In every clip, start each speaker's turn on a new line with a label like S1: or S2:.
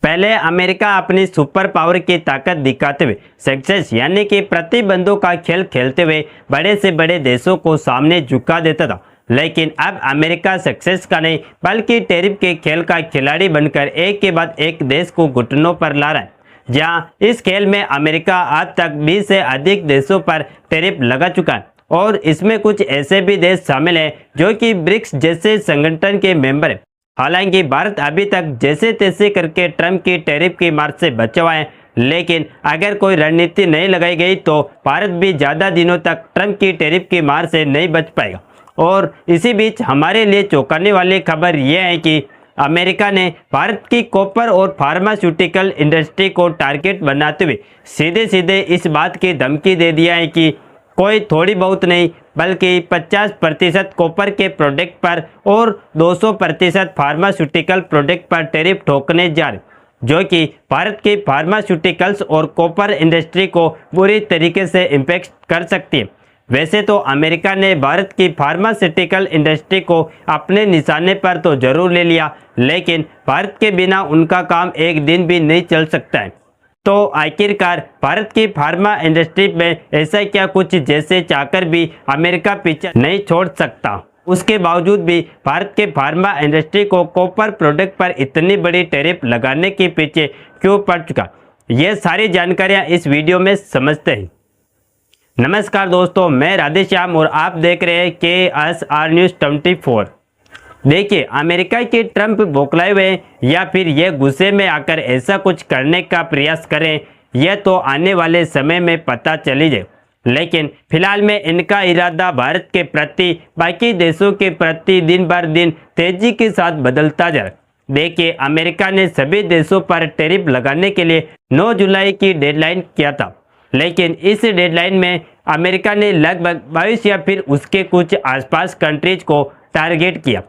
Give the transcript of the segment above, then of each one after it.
S1: पहले अमेरिका अपनी super power की ताकत दिखाते हुए सक्सेस यानी कि प्रतिबंधों का खेल खेलते हुए बड़े से बड़े देशों को सामने झुका देता था, लेकिन अब अमेरिका सक्सेस का नहीं बल्कि टैरिफ के खेल का खिलाड़ी बनकर एक के बाद एक देश को घुटनों पर ला रहा है। जहां इस खेल में अमेरिका अब तक 20 से अधिक देशों पर टैरिफ लगा चुका है और इसमें कुछ ऐसे भी देश शामिल हैं जो कि ब्रिक्स जैसे संगठन के मेंबर हैं। हालांकि भारत अभी तक जैसे तैसे करके ट्रंप की टैरिफ की मार से बचा हुआ है, लेकिन अगर कोई रणनीति नहीं लगाई गई तो भारत भी ज़्यादा दिनों तक ट्रंप की टैरिफ की मार से नहीं बच पाएगा। और इसी बीच हमारे लिए चौंकाने वाली खबर यह है कि अमेरिका ने भारत की कॉपर और फार्मास्यूटिकल इंडस्ट्री को टारगेट बनाते हुए सीधे सीधे इस बात की धमकी दे दिया है कि कोई थोड़ी बहुत नहीं बल्कि 50% कॉपर के प्रोडक्ट पर और 200% फार्मास्यूटिकल प्रोडक्ट पर टैरिफ ठोकने जा रहे, जो कि भारत की फार्मास्यूटिकल्स और कॉपर इंडस्ट्री को बुरी तरीके से इम्पैक्ट कर सकती है। वैसे तो अमेरिका ने भारत की फार्मास्यूटिकल इंडस्ट्री को अपने निशाने पर तो जरूर ले लिया, लेकिन भारत के बिना उनका काम एक दिन भी नहीं चल सकता है। तो आखिरकार भारत की फार्मा इंडस्ट्री में ऐसा क्या कुछ जैसे चाहकर भी अमेरिका पीछे नहीं छोड़ सकता। उसके बावजूद भी भारत के फार्मा इंडस्ट्री को कॉपर प्रोडक्ट पर इतनी बड़ी टैरिफ लगाने के पीछे क्यों पड़ चुका, ये सारी जानकारियां इस वीडियो में समझते हैं। नमस्कार दोस्तों, मैं राधेश्याम और आप देख रहे हैं KSR न्यूज़ 24। देखिए, अमेरिका के ट्रंप बौखलाए हुए या फिर ये गुस्से में आकर ऐसा कुछ करने का प्रयास करें, यह तो आने वाले समय में पता चली जाए, लेकिन फिलहाल में इनका इरादा भारत के प्रति बाकी देशों के प्रति दिन बर दिन तेजी के साथ बदलता जा रहा है। देखिए, अमेरिका ने सभी देशों पर टैरिफ लगाने के लिए 9 जुलाई की डेडलाइन किया था, लेकिन इस डेडलाइन में अमेरिका ने लगभग 22 या फिर उसके कुछ आसपास कंट्रीज को टारगेट किया।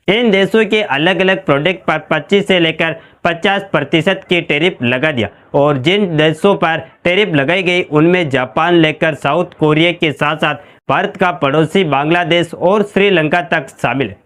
S1: इन देशों के अलग अलग प्रोडक्ट पर 25 से लेकर 50% की टैरिफ लगा दिया और जिन देशों पर टैरिफ लगाई गई उनमें जापान लेकर साउथ कोरिया के साथ साथ भारत का पड़ोसी बांग्लादेश और श्रीलंका तक शामिल है।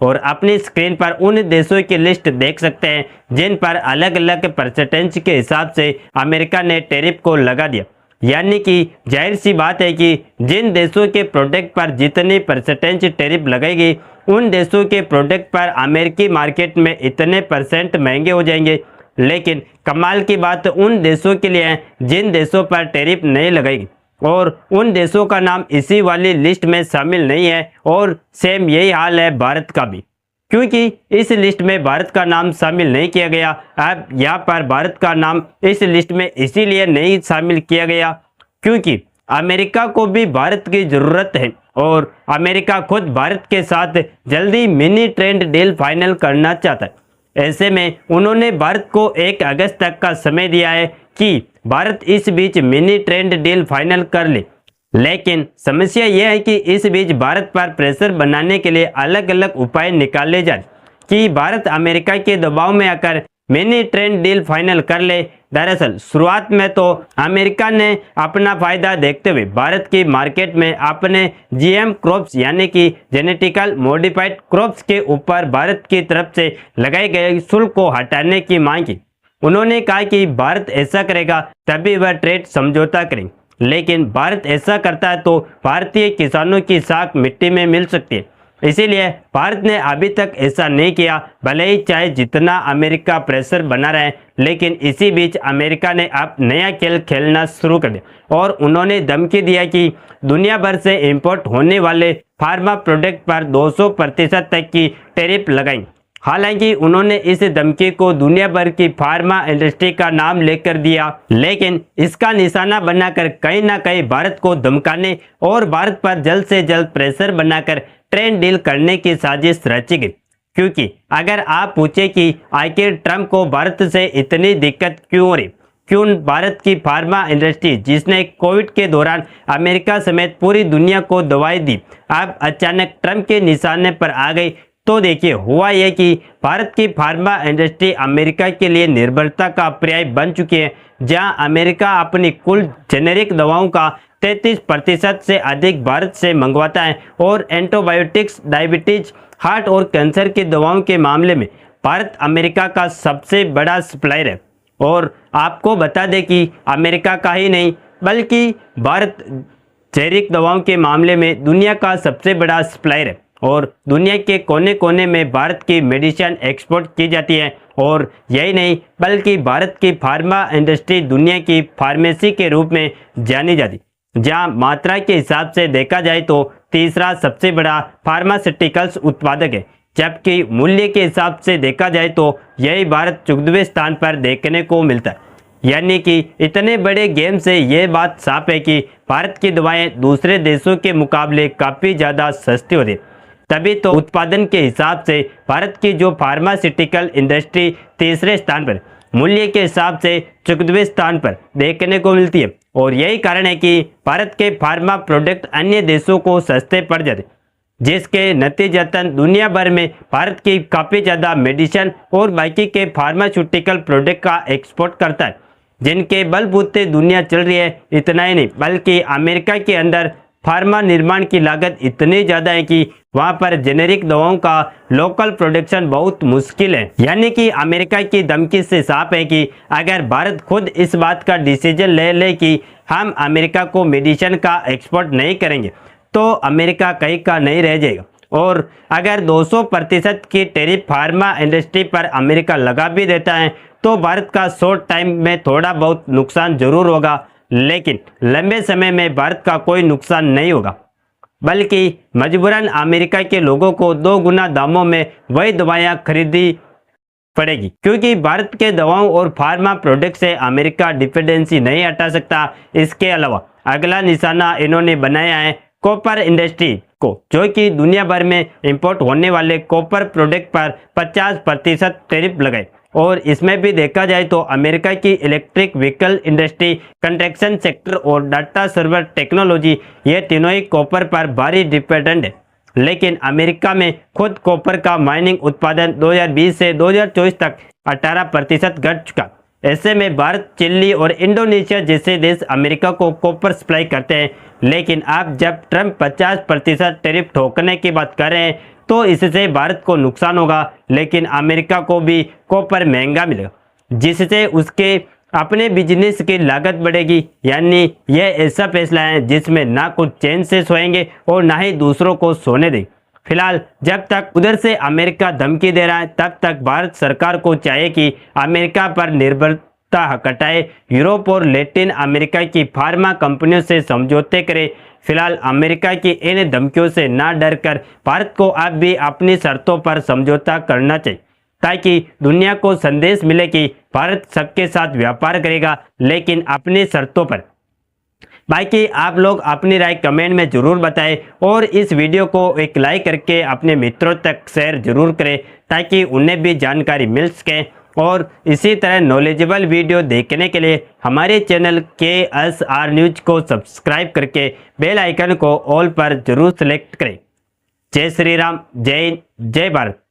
S1: और अपनी स्क्रीन पर उन देशों की लिस्ट देख सकते हैं जिन पर अलग अलग परसेंटेज के हिसाब से अमेरिका ने टैरिफ को लगा दिया। यानी कि जाहिर सी बात है कि जिन देशों के प्रोडक्ट पर जितनी परसेंटेज टैरिफ लगाई गई उन देशों के प्रोडक्ट पर अमेरिकी मार्केट में इतने % महंगे हो जाएंगे। लेकिन कमाल की बात उन देशों के लिए है जिन देशों पर टैरिफ नहीं लगाएगी और उन देशों का नाम इसी वाली लिस्ट में शामिल नहीं है। और सेम यही हाल है भारत का भी, क्योंकि इस लिस्ट में भारत का नाम शामिल नहीं किया गया। अब यहाँ पर भारत का नाम इस लिस्ट में इसीलिए नहीं शामिल किया गया क्योंकि अमेरिका को भी भारत की ज़रूरत है और अमेरिका खुद भारत के साथ जल्दी मिनी ट्रेड डील फाइनल करना चाहता है। ऐसे में उन्होंने भारत को 1 अगस्त तक का समय दिया है कि भारत इस बीच मिनी ट्रेड डील फाइनल कर ले। लेकिन समस्या यह है कि इस बीच भारत पर प्रेशर बनाने के लिए अलग अलग उपाय निकाले जाए कि भारत अमेरिका के दबाव में आकर मिनी ट्रेड डील फाइनल कर ले। दरअसल शुरुआत में तो अमेरिका ने अपना फायदा देखते हुए भारत की मार्केट में अपने GM क्रॉप्स यानी कि जेनेटिकल मॉडिफाइड क्रॉप्स के ऊपर भारत की तरफ से लगाए गए शुल्क को हटाने की मांग की। उन्होंने कहा कि भारत ऐसा करेगा तभी वह ट्रेड समझौता करेंगे, लेकिन भारत ऐसा करता है तो भारतीय किसानों की साख मिट्टी में मिल सकती है। इसीलिए भारत ने अभी तक ऐसा नहीं किया, भले ही चाहे जितना अमेरिका प्रेशर बना रहे। लेकिन इसी बीच अमेरिका ने अब नया खेल खेलना शुरू कर दिया और उन्होंने धमकी दिया कि दुनिया भर से इंपोर्ट होने वाले फार्मा प्रोडक्ट पर 200% तक की टैरिफ लगाई। हालांकि उन्होंने इस धमकी को दुनिया भर की फार्मा इंडस्ट्री का नाम लेकर दिया, लेकिन इसका निशाना बनाकर कहीं ना कहीं भारत को धमकाने और भारत पर जल्द से जल्द प्रेशर बनाकर ट्रेड डील करने की साजिश रची गई। क्योंकि अगर आप पूछे कि आखिर ट्रंप को भारत से इतनी दिक्कत क्यों हो रही, क्यों भारत की फार्मा इंडस्ट्री जिसने कोविड के दौरान अमेरिका समेत पूरी दुनिया को दवाई दी अब अचानक ट्रंप के निशाने पर आ गई, तो देखिए हुआ यह कि भारत की फार्मा इंडस्ट्री अमेरिका के लिए निर्भरता का पर्याय बन चुकी है, जहां अमेरिका अपनी कुल जेनेरिक दवाओं का 33% से अधिक भारत से मंगवाता है और एंटीबायोटिक्स, डायबिटीज, हार्ट और कैंसर की दवाओं के मामले में भारत अमेरिका का सबसे बड़ा सप्लायर है। और आपको बता दें कि अमेरिका का ही नहीं बल्कि भारत जेनेरिक दवाओं के मामले में दुनिया का सबसे बड़ा सप्लायर है और दुनिया के कोने कोने में भारत की मेडिसिन एक्सपोर्ट की जाती है। और यही नहीं बल्कि भारत की फार्मा इंडस्ट्री दुनिया की फार्मेसी के रूप में जानी जाती, जहां मात्रा के हिसाब से देखा जाए तो तीसरा सबसे बड़ा फार्मास्यूटिकल्स उत्पादक है, जबकि मूल्य के हिसाब से देखा जाए तो यही भारत 14वें स्थान पर देखने को मिलता है। यानी कि इतने बड़े गेम से ये बात साफ है कि भारत की दवाएं दूसरे देशों के मुकाबले काफ़ी ज़्यादा सस्ती होती है। तभी तो उत्पादन के हिसाब से भारत की जो फार्मास्यूटिकल इंडस्ट्री तीसरे स्थान पर, मूल्य के हिसाब से 14वें स्थान पर देखने को मिलती है। और यही कारण है कि भारत के फार्मा प्रोडक्ट अन्य देशों को सस्ते पड़ जाते, जिसके नतीजतन दुनिया भर में भारत की काफ़ी ज़्यादा मेडिसिन और बाकी के फार्मास्यूटिकल प्रोडक्ट का एक्सपोर्ट करता है, जिनके बलबूते दुनिया चल रही है। इतना ही नहीं बल्कि अमेरिका के अंदर फार्मा निर्माण की लागत इतनी ज़्यादा है कि वहाँ पर जेनेरिक दवाओं का लोकल प्रोडक्शन बहुत मुश्किल है। यानी कि अमेरिका की धमकी से साफ है कि अगर भारत खुद इस बात का डिसीजन ले ले कि हम अमेरिका को मेडिसिन का एक्सपोर्ट नहीं करेंगे तो अमेरिका कहीं का नहीं रह जाएगा। और अगर 200% की टैरिफ फार्मा इंडस्ट्री पर अमेरिका लगा भी देता है तो भारत का शॉर्ट टाइम में थोड़ा बहुत नुकसान जरूर होगा, लेकिन लंबे समय में भारत का कोई नुकसान नहीं होगा, बल्कि मजबूरन अमेरिका के लोगों को 2 गुना दामों में वही दवाएं खरीदी पड़ेगी, क्योंकि भारत के दवाओं और फार्मा प्रोडक्ट से अमेरिका डिपेंडेंसी नहीं हटा सकता। इसके अलावा अगला निशाना इन्होंने बनाया है कॉपर इंडस्ट्री को, जो कि दुनिया भर में इंपोर्ट होने वाले कॉपर प्रोडक्ट पर 50% टैरिफ लगाए। और इसमें भी देखा जाए तो अमेरिका की electric vehicle industry, construction sector और डाटा सर्वर टेक्नोलॉजी, ये तीनों ही कॉपर पर भारी डिपेंडेंट है। लेकिन अमेरिका में खुद कॉपर का माइनिंग उत्पादन 2020 से 2024 तक 18% घट चुका। ऐसे में भारत, चिली और इंडोनेशिया जैसे देश अमेरिका को कॉपर सप्लाई करते हैं, लेकिन अब जब ट्रंप 50% टैरिफ ठोकने की बात कर रहे हैं तो इससे भारत को नुकसान होगा, लेकिन अमेरिका को भी कॉपर महंगा मिलेगा, जिससे उसके अपने बिजनेस की लागत बढ़ेगी। यानी यह ऐसा फैसला है जिसमें ना कुछ चैन से सोएंगे और ना ही दूसरों को सोने देंगे। फिलहाल जब तक उधर से अमेरिका धमकी दे रहा है तब तक भारत सरकार को चाहिए कि अमेरिका पर निर्भरता हटाए, यूरोप और लैटिन अमेरिका की फार्मा कंपनियों से समझौते करे। फिलहाल अमेरिका की इन धमकियों से ना डर कर भारत को अब भी अपनी शर्तों पर समझौता करना चाहिए, ताकि दुनिया को संदेश मिले कि भारत सबके साथ व्यापार करेगा, लेकिन अपनी शर्तों पर। बाकी आप लोग अपनी राय कमेंट में जरूर बताएं और इस वीडियो को एक लाइक करके अपने मित्रों तक शेयर जरूर करें, ताकि उन्हें भी जानकारी मिल सके। और इसी तरह नॉलेजेबल वीडियो देखने के लिए हमारे चैनल KSR न्यूज को सब्सक्राइब करके बेल आइकन को ऑल पर जरूर सेलेक्ट करें। जय श्री राम, जय हिंद, जय भारत।